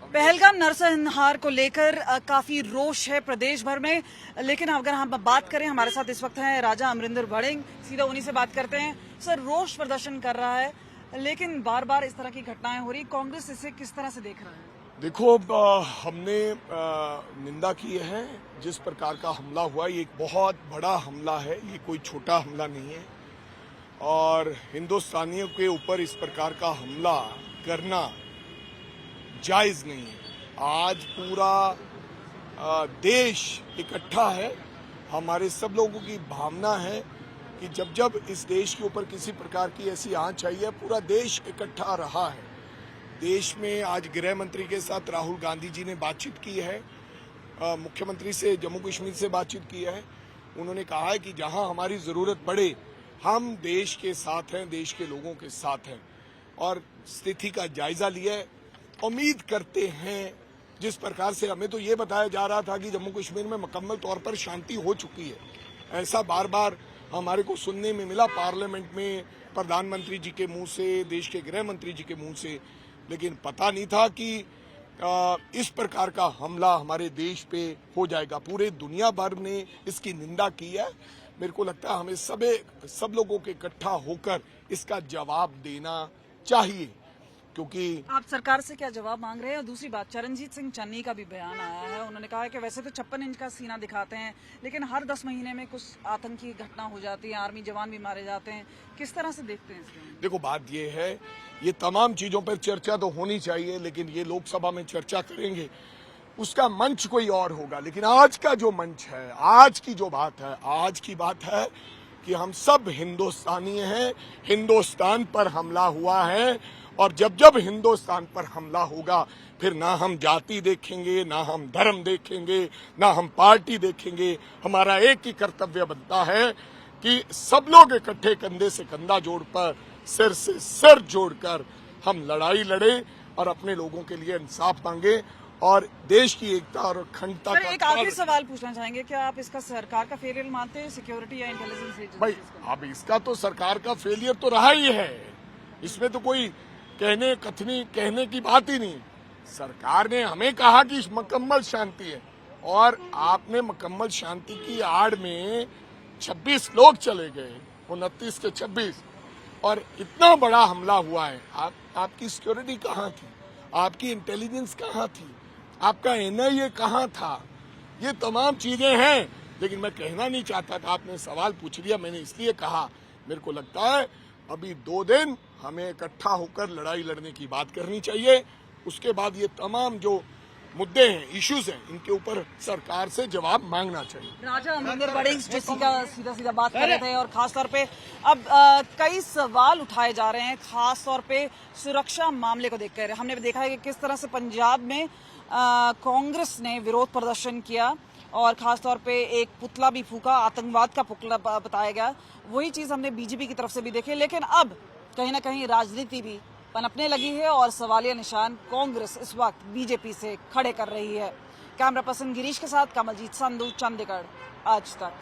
पहलगाम नरसंहार को लेकर काफी रोष है प्रदेश भर में। लेकिन अगर हम बात करें, हमारे साथ इस वक्त हैं राजा अमरिंदर वड़िंग, सीधा उन्हीं से बात करते हैं। सर, रोष प्रदर्शन कर रहा है, लेकिन बार बार इस तरह की घटनाएं हो रही, कांग्रेस इसे किस तरह से देख रहा है? देखो, हमने निंदा की है जिस प्रकार का हमला हुआ। ये एक बहुत बड़ा हमला है, ये कोई छोटा हमला नहीं है। और हिंदुस्तानियों के ऊपर इस प्रकार का हमला करना जायज नहीं है। आज पूरा देश इकट्ठा है। हमारे सब लोगों की भावना है कि जब जब इस देश के ऊपर किसी प्रकार की ऐसी आंच आई है, पूरा देश इकट्ठा रहा है। देश में आज गृह मंत्री के साथ राहुल गांधी जी ने बातचीत की है, मुख्यमंत्री से जम्मू कश्मीर से बातचीत की है। उन्होंने कहा है कि जहां हमारी जरूरत पड़े हम देश के साथ हैं, देश के लोगों के साथ हैं, और स्थिति का जायजा लिया है। उम्मीद करते हैं, जिस प्रकार से हमें तो ये बताया जा रहा था कि जम्मू कश्मीर में मुकम्मल तौर पर शांति हो चुकी है, ऐसा बार बार हमारे को सुनने में मिला पार्लियामेंट में, प्रधानमंत्री जी के मुंह से, देश के गृह मंत्री जी के मुंह से। लेकिन पता नहीं था कि इस प्रकार का हमला हमारे देश पे हो जाएगा। पूरे दुनिया भर ने इसकी निंदा की है। मेरे को लगता है हमें सब लोगों के इकट्ठा होकर इसका जवाब देना चाहिए, क्योंकि आप सरकार से क्या जवाब मांग रहे हैं? और दूसरी बात, चरणजीत सिंह चन्नी का भी बयान आया है। उन्होंने कहा है कि वैसे तो 56 इंच का सीना दिखाते हैं, लेकिन हर 10 महीने में कुछ आतंकी घटना हो जाती है, आर्मी जवान भी मारे जाते हैं। किस तरह से देखते हैं इसको? देखो, बात ये है, ये तमाम चीजों पर चर्चा तो होनी चाहिए, लेकिन ये लोकसभा में चर्चा करेंगे, उसका मंच कोई और होगा। लेकिन आज का जो मंच है, आज की जो बात है, आज की बात है कि हम सब हिंदुस्तानी हैं। हिंदुस्तान पर हमला हुआ है, और जब जब हिंदुस्तान पर हमला होगा, फिर ना हम जाति देखेंगे, ना हम धर्म देखेंगे, ना हम पार्टी देखेंगे। हमारा एक ही कर्तव्य बनता है कि सब लोग इकट्ठे कंधे से कंधा जोड़कर, सिर से सिर जोड़कर हम लड़ाई लड़े और अपने लोगों के लिए इंसाफ मांगे और देश की एकता और अखंडता का। एक आखिरी सवाल पूछना चाहेंगे, क्या आप इसका सरकार का फेलियर मानते हैं, सिक्योरिटी या इंटेलिजेंस एजेंसी? भाई, अब इसका तो सरकार का फेलियर तो रहा ही है, इसमें तो कोई कहने की बात ही नहीं। सरकार ने हमें कहा कि मुकम्मल शांति है, और आपने मुकम्मल शांति की आड़ में 26 लोग चले गए, 29 के 26, और इतना बड़ा हमला हुआ है। आपकी सिक्योरिटी कहाँ थी? आपकी इंटेलिजेंस कहाँ थी? आपका एनआईए कहाँ था? ये तमाम चीजें हैं, लेकिन मैं कहना नहीं चाहता था। आपने सवाल पूछ लिया, मैंने इसलिए कहा। मेरे को लगता है अभी 2 दिन हमें इकट्ठा होकर लड़ाई लड़ने की बात करनी चाहिए। उसके बाद ये तमाम जो मुद्दे हैं, इश्यूज हैं, इनके ऊपर सरकार से जवाब मांगना चाहिए। राजा अमरिंदर वड़िंग जो सीधा बात कर रहे थे, और खासतौर पे अब कई सवाल उठाए जा रहे हैं, खासतौर पे सुरक्षा मामले को देखकर। हमने देखा है कि किस तरह से पंजाब में कांग्रेस ने विरोध प्रदर्शन किया, और खासतौर पे एक पुतला भी फूका, आतंकवाद का पुतला बताया गया। वही चीज हमने बीजेपी की तरफ से भी देखी। लेकिन अब कहीं ना कहीं राजनीति भी पनपने लगी है, और सवालिया निशान कांग्रेस इस वक्त बीजेपी से खड़े कर रही है। कैमरा पर्सन गिरीश के साथ कमलजीत संधू, चंडीगढ़, आज तक।